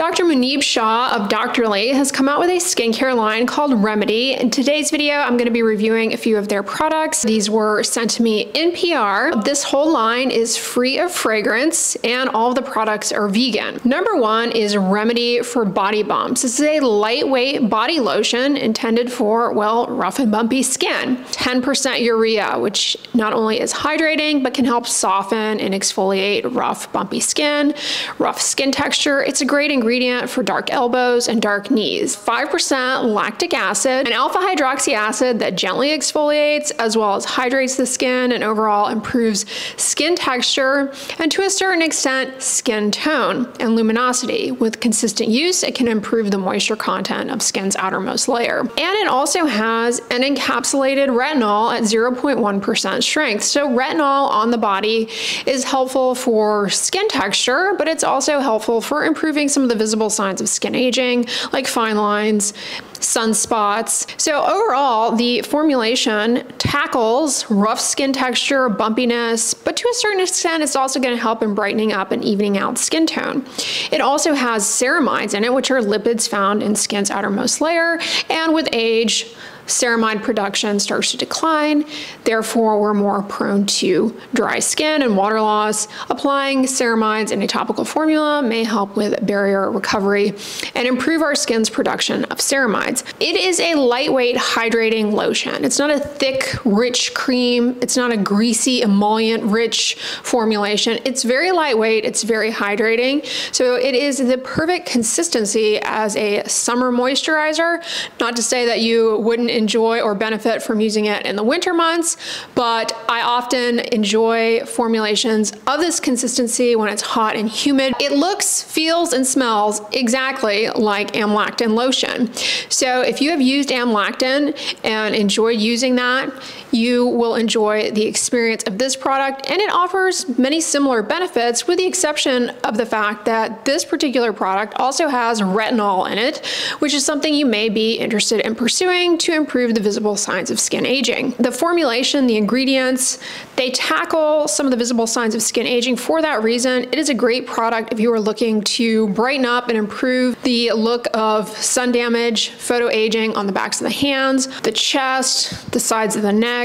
Dr. Muneeb Shah of Dray has come out with a skincare line called Remedy. In today's video, I'm going to be reviewing a few of their products. These were sent to me in PR. This whole line is free of fragrance and all of the products are vegan. Number one is Remedy for Body Bumps. This is a lightweight body lotion intended for, well, rough and bumpy skin. 10% urea, which not only is hydrating, but can help soften and exfoliate rough, bumpy skin, rough skin texture. It's a great ingredient for dark elbows and dark knees. 5% lactic acid, an alpha hydroxy acid that gently exfoliates as well as hydrates the skin and overall improves skin texture and to a certain extent skin tone and luminosity. With consistent use, it can improve the moisture content of skin's outermost layer. And it also has an encapsulated retinol at 0.1% strength. So retinol on the body is helpful for skin texture, but it's also helpful for improving some of the visible signs of skin aging, like fine lines, sunspots. So overall, the formulation tackles rough skin texture, bumpiness, but to a certain extent, it's also going to help in brightening up and evening out skin tone. It also has ceramides in it, which are lipids found in skin's outermost layer, and with age, ceramide production starts to decline. Therefore, we're more prone to dry skin and water loss. Applying ceramides in a topical formula may help with barrier recovery and improve our skin's production of ceramides. It is a lightweight hydrating lotion. It's not a thick, rich cream. It's not a greasy, emollient-rich formulation. It's very lightweight. It's very hydrating. So it is the perfect consistency as a summer moisturizer. Not to say that you wouldn't enjoy or benefit from using it in the winter months, but I often enjoy formulations of this consistency when it's hot and humid. It looks, feels, and smells exactly like amlactin lotion. So if you have used amlactin and enjoyed using that, you will enjoy the experience of this product, and it offers many similar benefits with the exception of the fact that this particular product also has retinol in it, which is something you may be interested in pursuing to improve the visible signs of skin aging. The formulation, the ingredients, they tackle some of the visible signs of skin aging. For that reason, it is a great product if you are looking to brighten up and improve the look of sun damage, photo aging on the backs of the hands, the chest, the sides of the neck.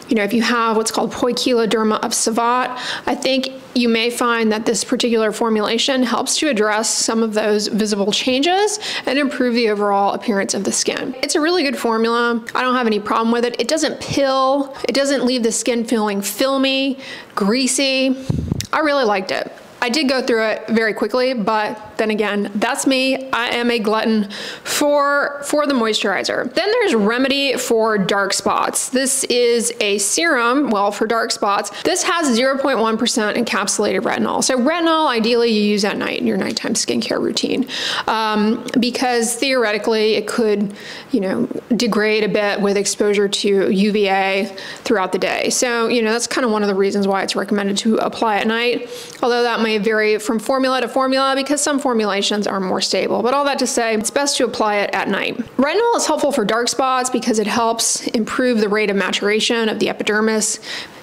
You know, if you have what's called poikiloderma of Savant, I think you may find that this particular formulation helps to address some of those visible changes and improve the overall appearance of the skin. It's a really good formula. I don't have any problem with it. It doesn't pill. It doesn't leave the skin feeling filmy, greasy. I really liked it. I did go through it very quickly, but then again, that's me. I am a glutton for the moisturizer. Then there's Remedy for Dark Spots. This is a serum, well, for dark spots. This has 0.1% encapsulated retinol. So retinol, ideally you use at night in your nighttime skincare routine because theoretically it could, you know, degrade a bit with exposure to UVA throughout the day. So, you know, that's kind of one of the reasons why it's recommended to apply at night, although that may vary from formula to formula because some formulations are more stable. But all that to say, it's best to apply it at night. Retinol is helpful for dark spots because it helps improve the rate of maturation of the epidermis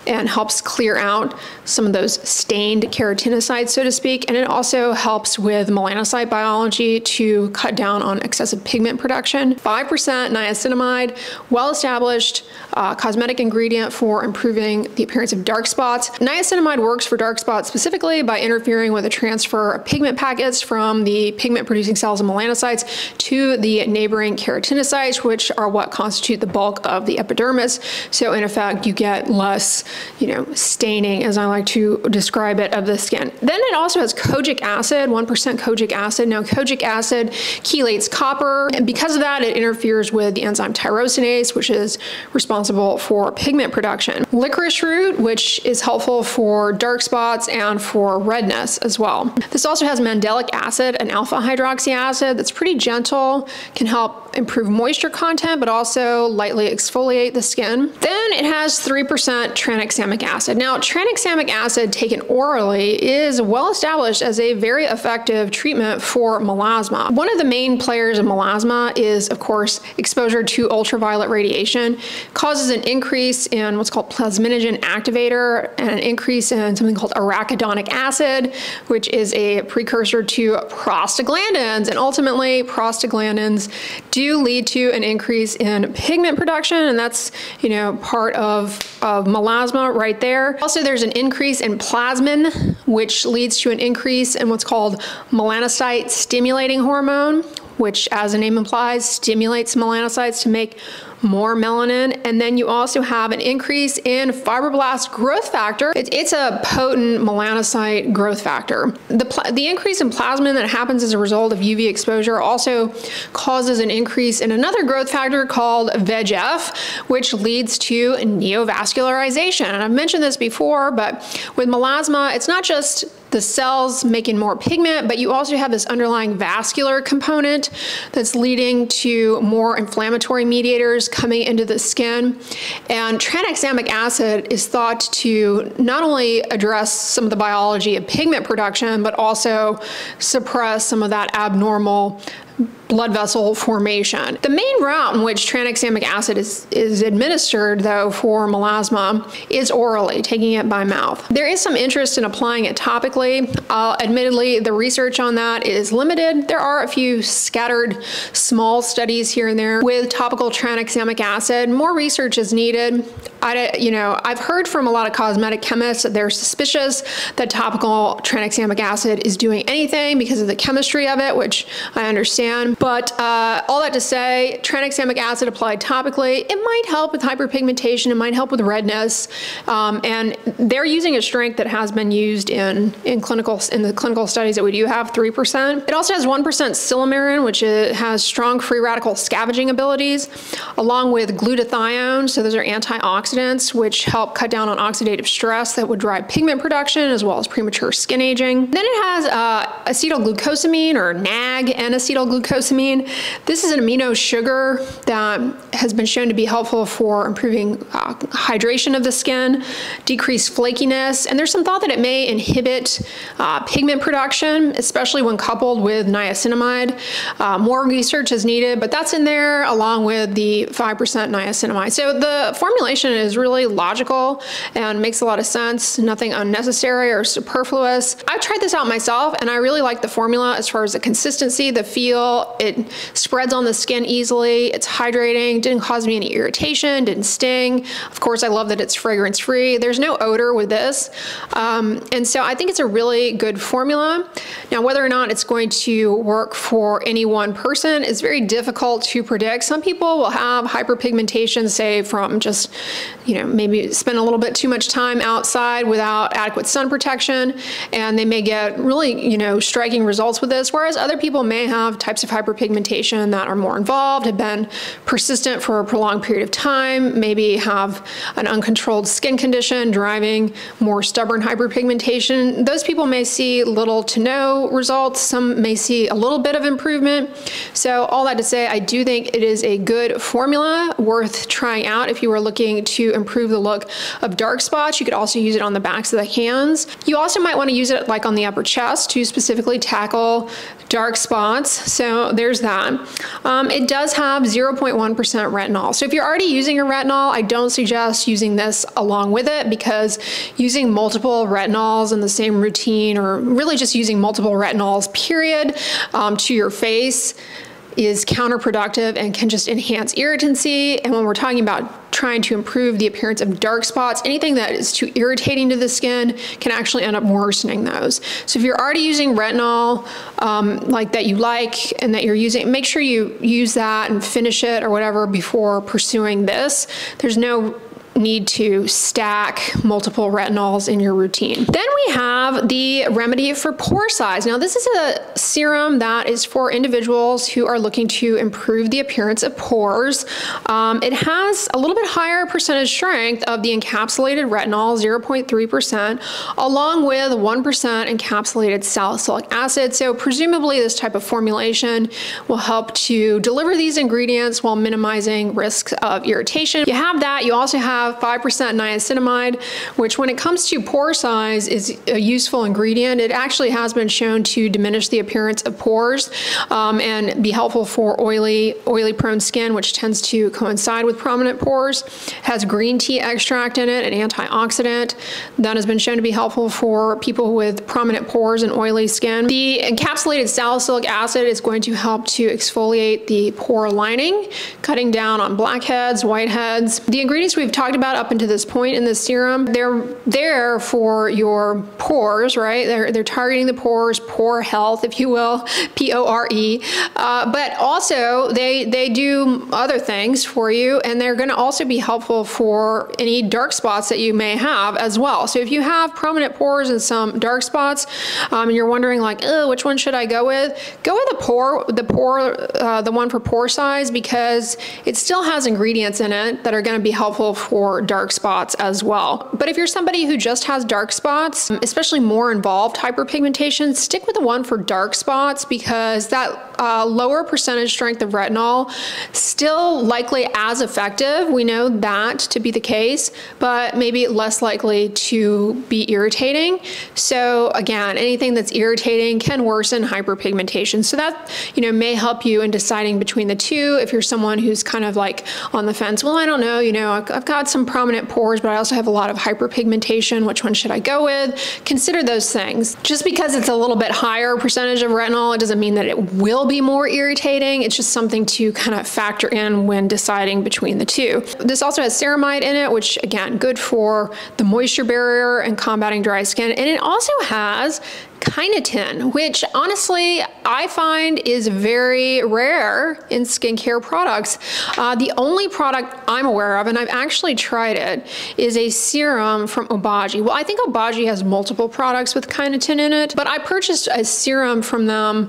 and helps clear out some of those stained keratinocytes, so to speak. And it also helps with melanocyte biology to cut down on excessive pigment production. 5% niacinamide, well-established cosmetic ingredient for improving the appearance of dark spots. Niacinamide works for dark spots specifically by interfering with the transfer of pigment packets from the pigment-producing cells of melanocytes to the neighboring keratinocytes, which are what constitute the bulk of the epidermis. So in effect, you get less, you know, staining, as I like to describe it, of the skin. Then it also has kojic acid, 1% kojic acid. Now, kojic acid chelates copper, and because of that, it interferes with the enzyme tyrosinase, which is responsible for pigment production. Licorice root, which is helpful for dark spots and for redness as well. This also has mandelic acid, an alpha hydroxy acid that's pretty gentle, can help improve moisture content, but also lightly exfoliate the skin. Then it has 3% tranexamic acid. Now, tranexamic acid taken orally is well established as a very effective treatment for melasma. One of the main players in melasma is, of course, exposure to ultraviolet radiation. Causes an increase in what's called plasminogen activator and an increase in something called arachidonic acid, which is a precursor to prostaglandins. And ultimately, prostaglandins do lead to an increase in pigment production, and that's, you know, part of melasma right there. Also, there's an increase in plasmin, which leads to an increase in what's called melanocyte stimulating hormone, which, as the name implies, stimulates melanocytes to make more melanin. And then you also have an increase in fibroblast growth factor. It's a potent melanocyte growth factor. The increase in plasmin that happens as a result of UV exposure also causes an increase in another growth factor called VEGF, which leads to neovascularization. And I've mentioned this before, but with melasma, it's not just the cells making more pigment, but you also have this underlying vascular component that's leading to more inflammatory mediators coming into the skin. And tranexamic acid is thought to not only address some of the biology of pigment production, but also suppress some of that abnormal blood vessel formation. The main route in which tranexamic acid is administered, though, for melasma is orally, taking it by mouth. There is some interest in applying it topically. Admittedly, the research on that is limited. There are a few scattered small studies here and there with topical tranexamic acid. More research is needed. I've heard from a lot of cosmetic chemists that they're suspicious that topical tranexamic acid is doing anything because of the chemistry of it, which I understand. But all that to say, tranexamic acid applied topically, it might help with hyperpigmentation, it might help with redness, and they're using a strength that has been used in the clinical studies that we do have, 3%. It also has 1% silymarin, which has strong free radical scavenging abilities, along with glutathione. So those are antioxidants, which help cut down on oxidative stress that would drive pigment production as well as premature skin aging. Then it has acetylglucosamine, or NAG, and acetylglucosamine. This is an amino sugar that has been shown to be helpful for improving hydration of the skin, decrease flakiness, and there's some thought that it may inhibit pigment production, especially when coupled with niacinamide. More research is needed, but that's in there along with the 5% niacinamide. So the formulation is really logical and makes a lot of sense, nothing unnecessary or superfluous. I've tried this out myself and I really like the formula as far as the consistency, the feel. It spreads on the skin easily, it's hydrating, didn't cause me any irritation, didn't sting. Of course, I love that it's fragrance free. There's no odor with this. And so I think it's a really good formula. Now, whether or not it's going to work for any one person is very difficult to predict. Some people will have hyperpigmentation, say from just, maybe spend a little bit too much time outside without adequate sun protection, and they may get really, striking results with this, whereas other people may have types of hyperpigmentation that are more involved, have been persistent for a prolonged period of time, maybe have an uncontrolled skin condition driving more stubborn hyperpigmentation. Those people may see little to no results. Some may see a little bit of improvement. So all that to say, I do think it is a good formula worth trying out if you are looking to improve the look of dark spots. You could also use it on the backs of the hands. You also might want to use it like on the upper chest to specifically tackle dark spots. So there's that. It does have 0.1% retinol. So if you're already using a retinol, I don't suggest using this along with it, because using multiple retinols in the same routine, or really just using multiple retinols period to your face, is counterproductive and can just enhance irritancy. And when we're talking about trying to improve the appearance of dark spots, anything that is too irritating to the skin can actually end up worsening those. So if you're already using retinol like that you like and that you're using, make sure you use that and finish it or whatever before pursuing this. There's no need to stack multiple retinols in your routine. Then we have the remedy for pore size. Now, this is a serum that is for individuals who are looking to improve the appearance of pores. It has a little bit higher percentage strength of the encapsulated retinol, 0.3%, along with 1% encapsulated salicylic acid. So presumably this type of formulation will help to deliver these ingredients while minimizing risks of irritation. You have that. You also have 5% niacinamide, which when it comes to pore size is a useful ingredient. It actually has been shown to diminish the appearance of pores and be helpful for oily prone skin, which tends to coincide with prominent pores. It has green tea extract in it, an antioxidant that has been shown to be helpful for people with prominent pores and oily skin. The encapsulated salicylic acid is going to help to exfoliate the pore lining, cutting down on blackheads, whiteheads. The ingredients we've talked about up until this point in this serum, they're there for your pores, right? They're targeting the pores, pore health, if you will, P-O-R-E. But also they do other things for you, and they're going to also be helpful for any dark spots that you may have as well. So if you have prominent pores and some dark spots, and you're wondering like, oh, which one should I go with? Go with the one for pore size, because it still has ingredients in it that are going to be helpful for dark spots as well. But if you're somebody who just has dark spots, especially more involved hyperpigmentation, stick with the one for dark spots, because that lower percentage strength of retinol still likely as effective. We know that to be the case, but maybe less likely to be irritating. So again, anything that's irritating can worsen hyperpigmentation. So that, may help you in deciding between the two. If you're someone who's kind of like on the fence, well, I don't know, I've got some prominent pores, but I also have a lot of hyperpigmentation. Which one should I go with? Consider those things. Just because it's a little bit higher percentage of retinol, it doesn't mean that it will be more irritating. It's just something to kind of factor in when deciding between the two. This also has ceramide in it, which again, good for the moisture barrier and combating dry skin. And it also has kynotin, which honestly I find is very rare in skincare products. The only product I'm aware of, and I've actually tried it, is a serum from Obagi. Well, I think Obagi has multiple products with kynotin in it, but I purchased a serum from them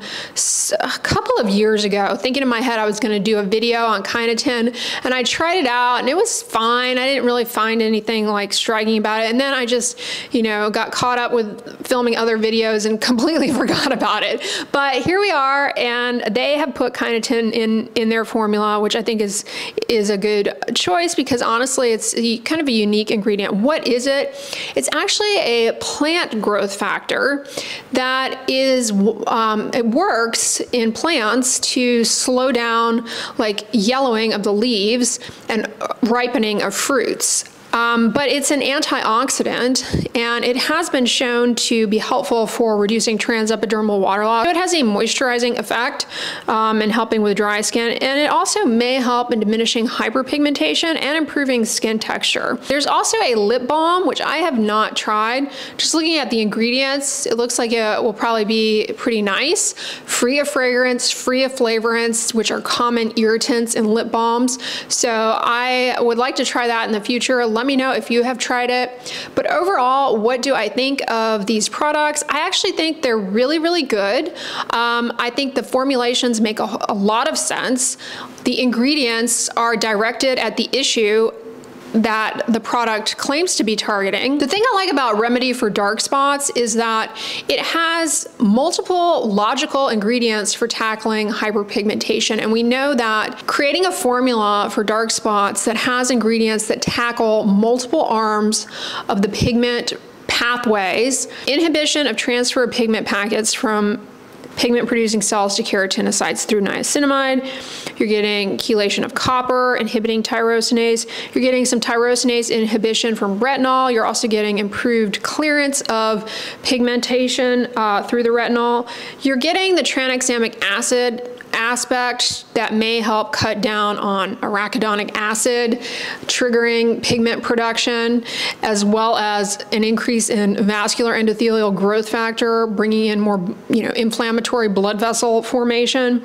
a couple of years ago, thinking in my head I was going to do a video on kynotin, and I tried it out and it was fine. I didn't really find anything like striking about it, and then I just, got caught up with filming other videos and completely forgot about it. But here we are, and they have put kynotin in their formula, which I think is a good choice, because honestly it's kind of a unique ingredient. What is it? It's actually a plant growth factor that is it works in plants to slow down like yellowing of the leaves and ripening of fruits. But it's an antioxidant, and it has been shown to be helpful for reducing transepidermal water loss. So it has a moisturizing effect and helping with dry skin, and it also may help in diminishing hyperpigmentation and improving skin texture. There's also a lip balm, which I have not tried. Just looking at the ingredients, it looks like it will probably be pretty nice. Free of fragrance, free of flavorants, which are common irritants in lip balms. So I would like to try that in the future. Let me know if you have tried it. But overall, what do I think of these products? I actually think they're really, really good. I think the formulations make a lot of sense. The ingredients are directed at the issue that the product claims to be targeting. The thing I like about Remedy for Dark Spots is that it has multiple logical ingredients for tackling hyperpigmentation. And we know that creating a formula for dark spots that has ingredients that tackle multiple arms of the pigment pathways, inhibition of transfer of pigment packets from pigment-producing cells to keratinocytes through niacinamide. You're getting chelation of copper, inhibiting tyrosinase. You're getting some tyrosinase inhibition from retinol. You're also getting improved clearance of pigmentation through the retinol. You're getting the tranexamic acid aspect that may help cut down on arachidonic acid, triggering pigment production, as well as an increase in vascular endothelial growth factor, bringing in more, inflammatory blood vessel formation.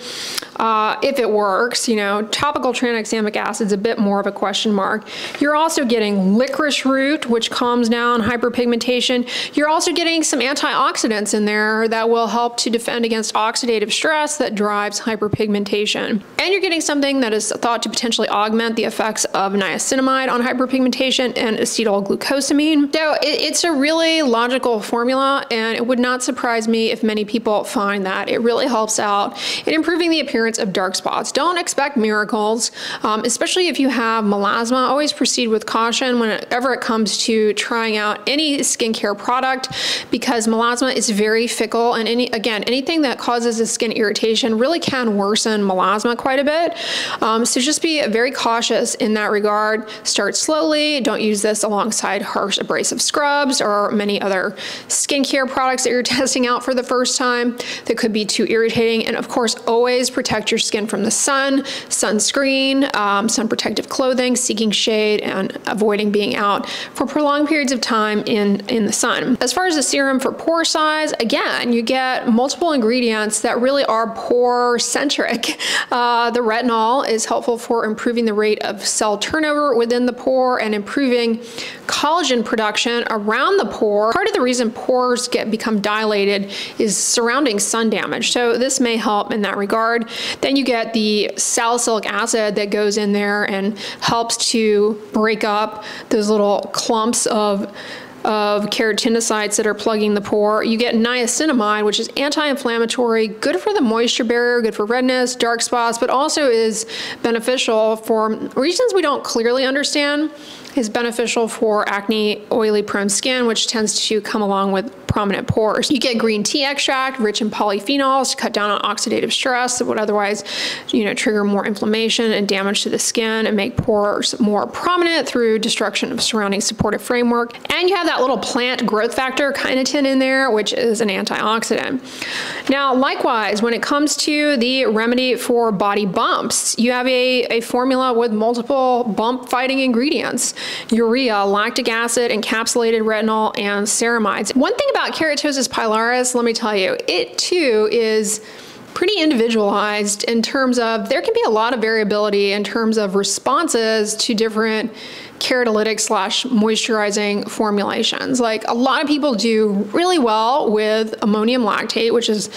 If it works, topical tranexamic acid is a bit more of a question mark. You're also getting licorice root, which calms down hyperpigmentation. You're also getting some antioxidants in there that will help to defend against oxidative stress that drives hyperpigmentation. And you're getting something that is thought to potentially augment the effects of niacinamide on hyperpigmentation and acetylglucosamine. So it's a really logical formula, and it would not surprise me if many people find that it really helps out in improving the appearance of dark spots. Don't expect miracles, especially if you have melasma. Always proceed with caution whenever it comes to trying out any skincare product, because melasma is very fickle, and anything that causes a skin irritation really can worsen melasma quite a bit. So just be very cautious in that regard. Start slowly. Don't use this alongside harsh abrasive scrubs or many other skincare products that you're testing out for the first time that could be too irritating. And of course, always protect your skin from the sun, sunscreen, sun protective clothing, seeking shade, and avoiding being out for prolonged periods of time in the sun. As far as the serum for pore size, again, you get multiple ingredients that really are pore centric. The retinol is helpful for improving the rate of cell turnover within the pore and improving collagen production around the pore. Part of the reason pores become dilated is surrounding sun damage, so this may help in that regard. Then you get the salicylic acid that goes in there and helps to break up those little clumps of keratinocytes that are plugging the pore. You get niacinamide, which is anti-inflammatory, good for the moisture barrier, good for redness, dark spots, but also is beneficial for reasons we don't clearly understand. Is beneficial for acne, oily, prone skin, which tends to come along with prominent pores. You get green tea extract, rich in polyphenols, to cut down on oxidative stress that would otherwise, trigger more inflammation and damage to the skin and make pores more prominent through destruction of surrounding supportive framework. And you have that little plant growth factor, chitin, in there, which is an antioxidant. Now, likewise, when it comes to the remedy for body bumps, you have a formula with multiple bump-fighting ingredients: urea, lactic acid, encapsulated retinol, and ceramides. One thing about keratosis pilaris, let me tell you, it too is pretty individualized in terms of there can be a lot of variability in terms of responses to different keratolytic / moisturizing formulations. Like, a lot of people do really well with ammonium lactate, which is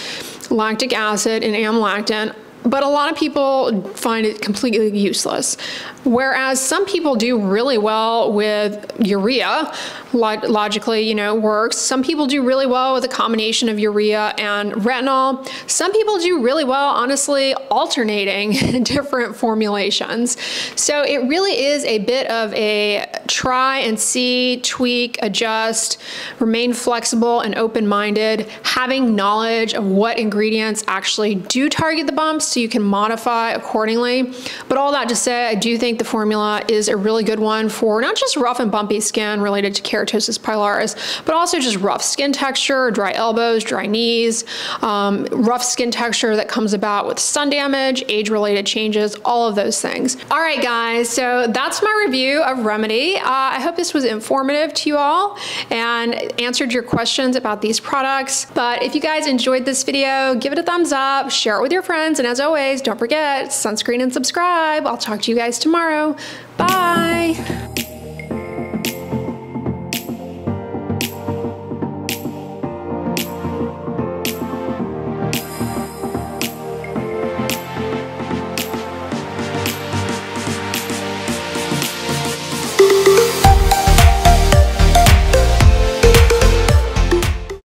lactic acid and amlactin, but a lot of people find it completely useless. Whereas some people do really well with urea, logically, works. Some people do really well with a combination of urea and retinol. Some people do really well, honestly, alternating different formulations. So it really is a bit of a try and see, tweak, adjust, remain flexible and open-minded, having knowledge of what ingredients actually do target the bumps so you can modify accordingly. But all that to say, I do think the formula is a really good one for not just rough and bumpy skin related to keratosis pilaris, but also just rough skin texture, dry elbows, dry knees, rough skin texture that comes about with sun damage, age-related changes, all of those things. All right, guys, so that's my review of Remedy. I hope this was informative to you all and answered your questions about these products. But if you guys enjoyed this video, give it a thumbs up, share it with your friends, and as always, don't forget, sunscreen and subscribe. I'll talk to you guys tomorrow. Bye.